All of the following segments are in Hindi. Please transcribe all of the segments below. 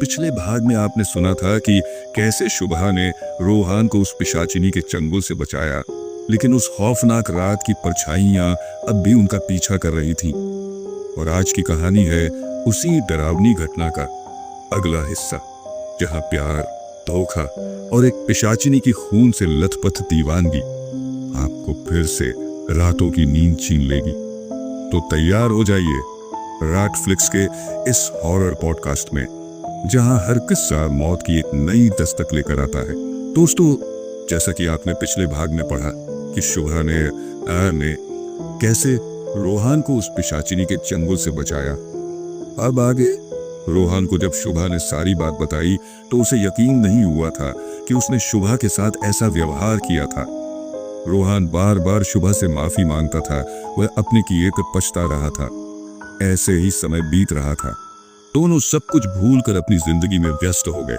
पिछले भाग में आपने सुना था कि कैसे शुभा ने रोहान को उस पिशाचिनी के चंगुल से बचाया, लेकिन उस खौफनाक रात की परछाइयां अब भी उनका पीछा कर रही थीं। और आज की कहानी है उसी डरावनी घटना का अगला हिस्सा, जहां प्यार, धोखा और एक पिशाचिनी की खून से लथपथ दीवानगी आपको फिर से रातों की नींद छीन लेगी। तो तैयार हो जाइए रैटफ्लिक्स के इस हॉरर पॉडकास्ट में, जहां हर किस्सा मौत की एक नई दस्तक लेकर आता है। दोस्तों, जैसा कि आपने पिछले भाग में पढ़ा कि शुभा ने कैसे रोहान को उस पिशाचिनी के चंगुल से बचाया। अब आगे रोहान को जब शुभा ने सारी बात बताई तो उसे यकीन नहीं हुआ था कि उसने शुभा के साथ ऐसा व्यवहार किया था। रोहान बार बार शुभा से माफी मांगता था, वह अपने किए पर पछता रहा था। ऐसे ही समय बीत रहा था, दोनों सब कुछ भूलकर अपनी जिंदगी में व्यस्त हो गए।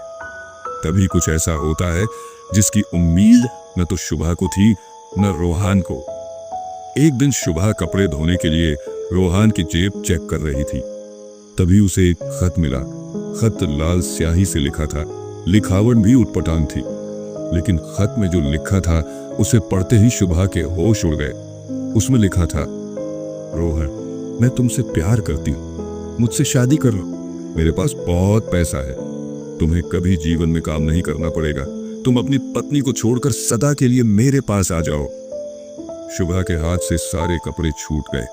तभी कुछ ऐसा होता है जिसकी उम्मीद न तो शुभा को थी न रोहान को। एक दिन शुभा कपड़े धोने के लिए रोहान की जेब चेक कर रही थी, तभी उसे एक खत मिला। खत लाल स्याही से लिखा था, लिखावट भी उटपटांग थी, लेकिन खत में जो लिखा था उसे पढ़ते ही शुभा के होश उड़ गए। उसमें लिखा था, रोहन, मैं तुमसे प्यार करती हूँ, मुझसे शादी कर लो। मेरे पास बहुत पैसा है, तुम्हें कभी जीवन में काम नहीं करना पड़ेगा। तुम अपनी पत्नी को छोड़कर सदा के लिए मेरे पास आ जाओ। शुभा के हाथ से सारे कपड़े छूट गए,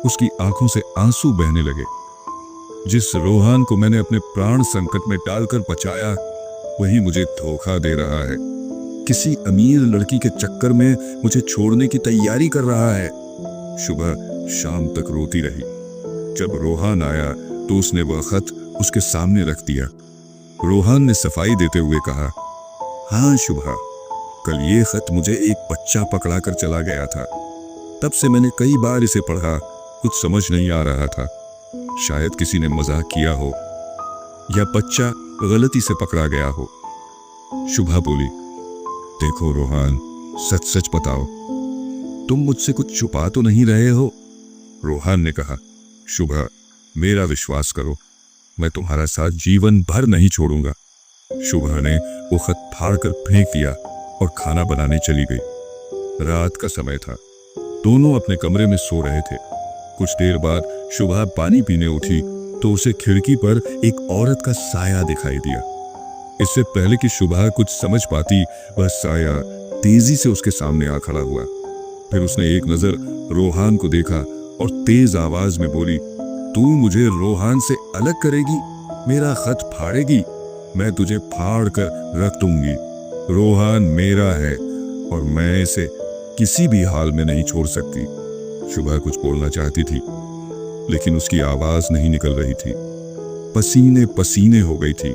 उसकी आंखों से आंसू बहने लगे। जिस रोहान को मैंने अपने प्राण संकट में डालकर बचाया, वही मुझे धोखा दे रहा है। किसी अमीर लड़की के चक्कर में मुझे छोड़ने की तैयारी कर रहा है। शुभा शाम तक रोती रही। जब रोहान आया तो उसने वह खत उसके सामने रख दिया। रोहान ने सफाई देते हुए कहा, हाँ शुभा, कल ये खत मुझे एक बच्चा पकड़ा कर चला गया था। तब से मैंने कई बार इसे पढ़ा, कुछ समझ नहीं आ रहा था। शायद किसी ने मजाक किया हो या बच्चा गलती से पकड़ा गया हो। शुभा बोली, देखो रोहान, सच सच बताओ, तुम मुझसे कुछ छुपा तो नहीं रहे हो? रोहान ने कहा, शुभा, मेरा विश्वास करो, मैं तुम्हारा साथ जीवन भर नहीं छोड़ूंगा। शुभा ने वो खत फाड़कर फेंक दिया और खाना बनाने चली गई। रात का समय था, दोनों अपने कमरे में सो रहे थे। कुछ देर बाद शुभा पानी पीने उठी तो उसे खिड़की पर एक औरत का साया दिखाई दिया। इससे पहले कि शुभा कुछ समझ पाती, वह साया तेजी से उसके सामने आ खड़ा हुआ। फिर उसने एक नजर रोहान को देखा और तेज आवाज में बोली, तू मुझे रोहान से अलग करेगी? मेरा खत फाड़ेगी? मैं तुझे फाड़ कर रख दूंगी। रोहान मेरा है और मैं इसे किसी भी हाल में नहीं छोड़ सकती। शुभा कुछ बोलना चाहती थी, लेकिन उसकी आवाज नहीं निकल रही थी, पसीने पसीने हो गई थी।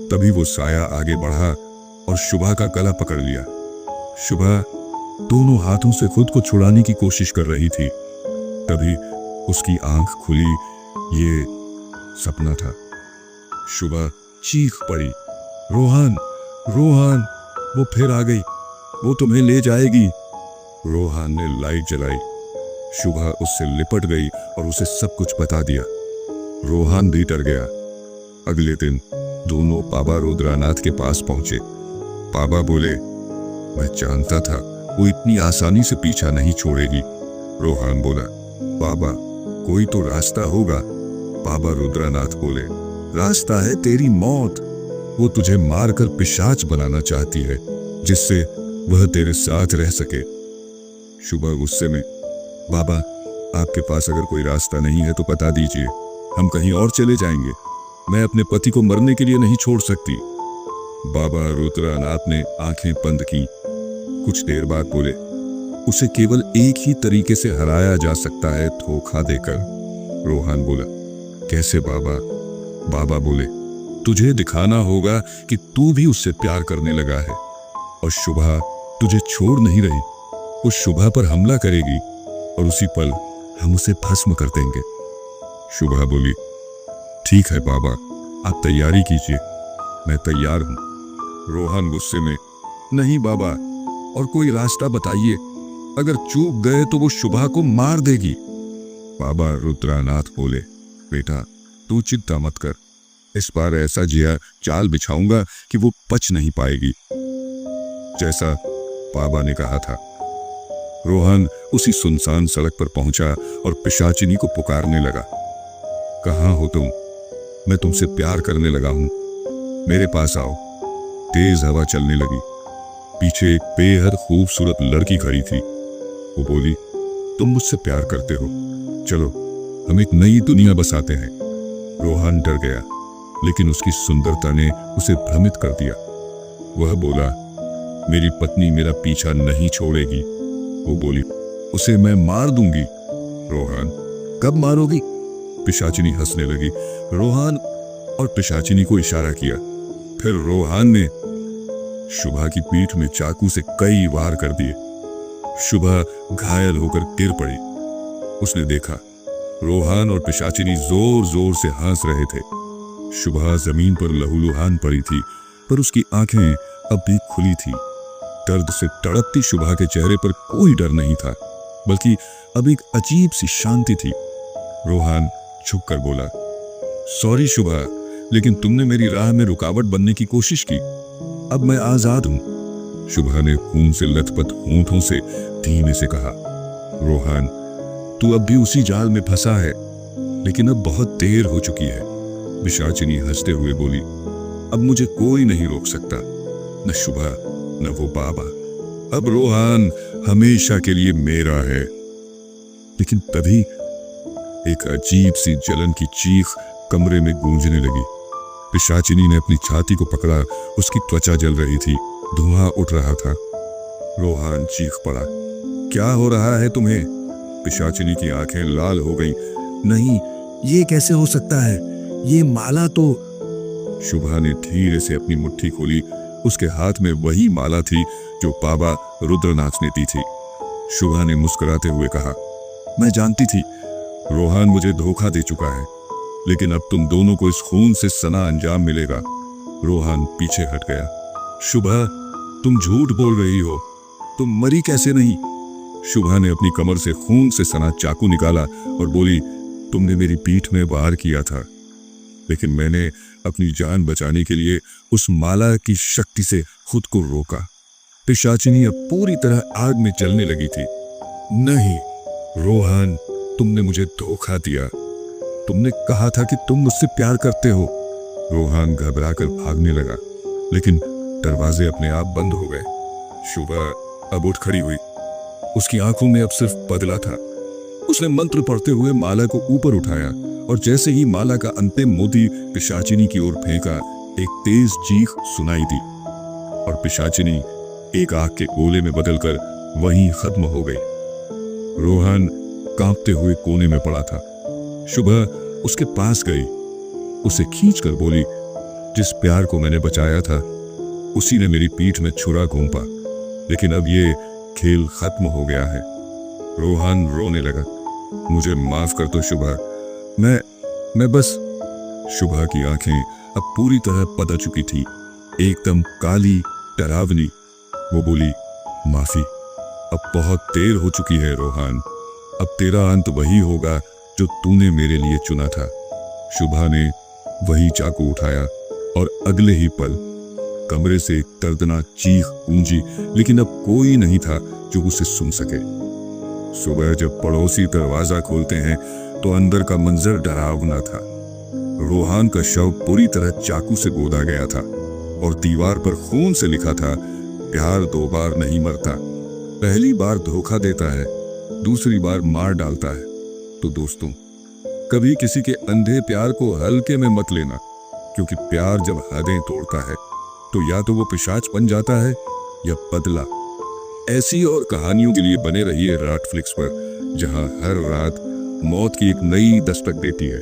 तभी वो साया आगे बढ़ा और शुभा का गला पकड़ लिया। शुभा दोनों हाथों से खुद को छुड़ाने की कोशिश कर रही थी। तभी उसकी आंख खुली। ये सपना था। शुभा चीख पड़ी, रोहान, रोहान, वो फिर आ गई, वो तुम्हें ले जाएगी। रोहान ने लाइट जलाई। शुभा उससे लिपट गई और उसे सब कुछ बता दिया। रोहान भी डर गया। अगले दिन दोनों बाबा रुद्रनाथ के पास पहुंचे। बाबा बोले, मैं जानता था वो इतनी आसानी से पीछा नहीं छोड़ेगी। रोहान बोला, बाबा, कोई तो रास्ता होगा। बाबा रुद्रनाथ बोले, रास्ता है तेरी मौत। वो तुझे मारकर पिशाच बनाना चाहती है, जिससे वह तेरे साथ रह सके। शुभा गुस्से में, बाबा, आपके पास अगर कोई रास्ता नहीं है तो बता दीजिए, हम कहीं और चले जाएंगे। मैं अपने पति को मरने के लिए नहीं छोड़ सकती। बाबा रुद्रनाथ ने आंखें बंद की। कुछ देर बाद बोले, उसे केवल एक ही तरीके से हराया जा सकता है, धोखा देकर। रोहान बोला, कैसे बाबा? बाबा बोले, तुझे दिखाना होगा कि तू भी उससे प्यार करने लगा है और शुभा तुझे छोड़ नहीं रही। वो शुभा पर हमला करेगी और उसी पल हम उसे भस्म कर देंगे। शुभा बोली, ठीक है बाबा, आप तैयारी कीजिए, मैं तैयार हूं। रोहान गुस्से में, नहीं बाबा, और कोई रास्ता बताइए, अगर चूक गए तो वो शुभा को मार देगी। बाबा रुद्रनाथ बोले, बेटा, तू चिंता मत कर, इस बार ऐसा जाल बिछाऊंगा कि वो पच नहीं पाएगी, जैसा बाबा ने कहा था। रोहन उसी सुनसान सड़क पर पहुंचा और पिशाचिनी को पुकारने लगा। कहाँ हो तुम? मैं तुमसे प्यार करने लगा हूं, मेरे पास आओ। तेज हवा चलने लगी। पीछे एक बेहद खूबसूरत लड़की खड़ी थी। वो बोली, तुम मुझसे प्यार करते हो, चलो हम एक नई दुनिया बसाते हैं। रोहन डर गया, लेकिन उसकी सुंदरता ने उसे भ्रमित कर दिया। वह बोला, मेरी पत्नी मेरा पीछा नहीं छोड़ेगी। वो बोली, उसे मैं मार दूंगी। रोहन, कब मारोगी? पिशाचिनी हंसने लगी। रोहन और पिशाचिनी को इशारा किया। फिर रोहन ने शुभा की पीठ में चाकू से कई वार कर दिए। शुभा घायल होकर गिर पड़ी। उसने देखा रोहन और पिशाचिनी जोर जोर से हंस रहे थे। शुभा जमीन पर लहूलुहान पड़ी थी, पर उसकी आंखें अब भी खुली थी। दर्द से तड़पती शुभा के चेहरे पर कोई डर नहीं था, बल्कि अब एक अजीब सी शांति थी। रोहन झुककर बोला, सॉरी शुभा, लेकिन तुमने मेरी राह में रुकावट बनने की कोशिश की। अब मैं आजाद हूं। शुभा ने खून से लथपथ होंठों से धीमे से कहा, रोहन, तू अब भी उसी जाल में फंसा है, लेकिन अब बहुत देर हो चुकी है। पिशाचिनी हंसते हुए बोली, अब मुझे कोई नहीं रोक सकता, न शुभा न वो बाबा। अब रोहन हमेशा के लिए मेरा है। लेकिन तभी एक अजीब सी जलन की चीख कमरे में गूंजने लगी। पिशाचिनी ने अपनी छाती को पकड़ा। उसकी त्वचा जल रही थी, धुआं उठ रहा था। रोहन चीख पड़ा, क्या हो रहा है तुम्हें? पिशाचिनी की आंखें लाल हो गईं। नहीं, ये कैसे हो सकता है? ये माला तो... शुभा ने धीरे से अपनी मुट्ठी खोली। उसके हाथ में वही माला थी जो बाबा रुद्रनाथ ने दी थी। शुभा ने मुस्कुराते हुए कहा, मैं जानती थी रोहन मुझे धोखा दे चुका है, लेकिन अब तुम दोनों को इस खून से सना अंजाम मिलेगा। रोहन पीछे हट गया। शुभा, तुम झूठ बोल रही हो, तुम मरी कैसे नहीं? शुभा ने अपनी कमर से खून से सना चाकू निकाला और बोली, तुमने मेरी पीठ में वार किया था, लेकिन मैंने अपनी जान बचाने के लिए उस माला की शक्ति से खुद को रोका। पिशाचिनी अब पूरी तरह आग में जलने लगी थी। नहीं रोहन, तुमने मुझे धोखा दिया। तुमने कहा था कि तुम मुझसे प्यार करते हो। रोहन घबराकर भागने लगा, लेकिन दरवाजे अपने आप बंद हो गए। शुभा अब उठ खड़ी हुई। उसकी आंखों में अब सिर्फ बदला था। उसने मंत्र पढ़ते हुए माला को ऊपर उठाया और जैसे ही माला का अंतिम मोती पिशाचिनी की ओर फेंका, एक तेज चीख सुनाई दी और पिशाचिनी एक आग के गोले में बदलकर वहीं खत्म हो गई। रोहन कांपते हुए कोने में पड़ा था। शुभा उसके पास गई, उसे खींचकर बोली, जिस प्यार को मैंने बचाया था उसी ने मेरी पीठ में छुरा घोंपा, लेकिन अब ये खेल खत्म हो गया है। रोहन रोने लगा, मुझे माफ कर दो शुभा, मैं बस... शुभा की आंखें अब पूरी तरह पदा चुकी थी, एकदम काली डरावनी। वो बोली, माफी, अब बहुत देर हो चुकी है रोहन, अब तेरा अंत वही होगा जो तूने मेरे लिए चुना था। शुभा ने वही चाकू उठाया और अगले ही पल कमरे से एक दर्दनाक चीख गूंजी, लेकिन अब कोई नहीं था जो उसे सुन सके। सुबह जब पड़ोसी दरवाजा खोलते हैं तो अंदर का मंजर डरावना था। रोहन का शव पूरी तरह चाकू से गोदा गया था और दीवार पर खून से लिखा था, प्यार दो बार नहीं मरता, पहली बार धोखा देता है, दूसरी बार मार डालता है। तो दोस्तों, कभी किसी के अंधे प्यार को हल्के में मत लेना, क्योंकि प्यार जब हदें तोड़ता है तो या तो वो पिशाच बन जाता है या बदला। ऐसी और कहानियों के लिए बने रहिए राटफ्लिक्स पर, जहां हर रात मौत की एक नई दस्तक देती है।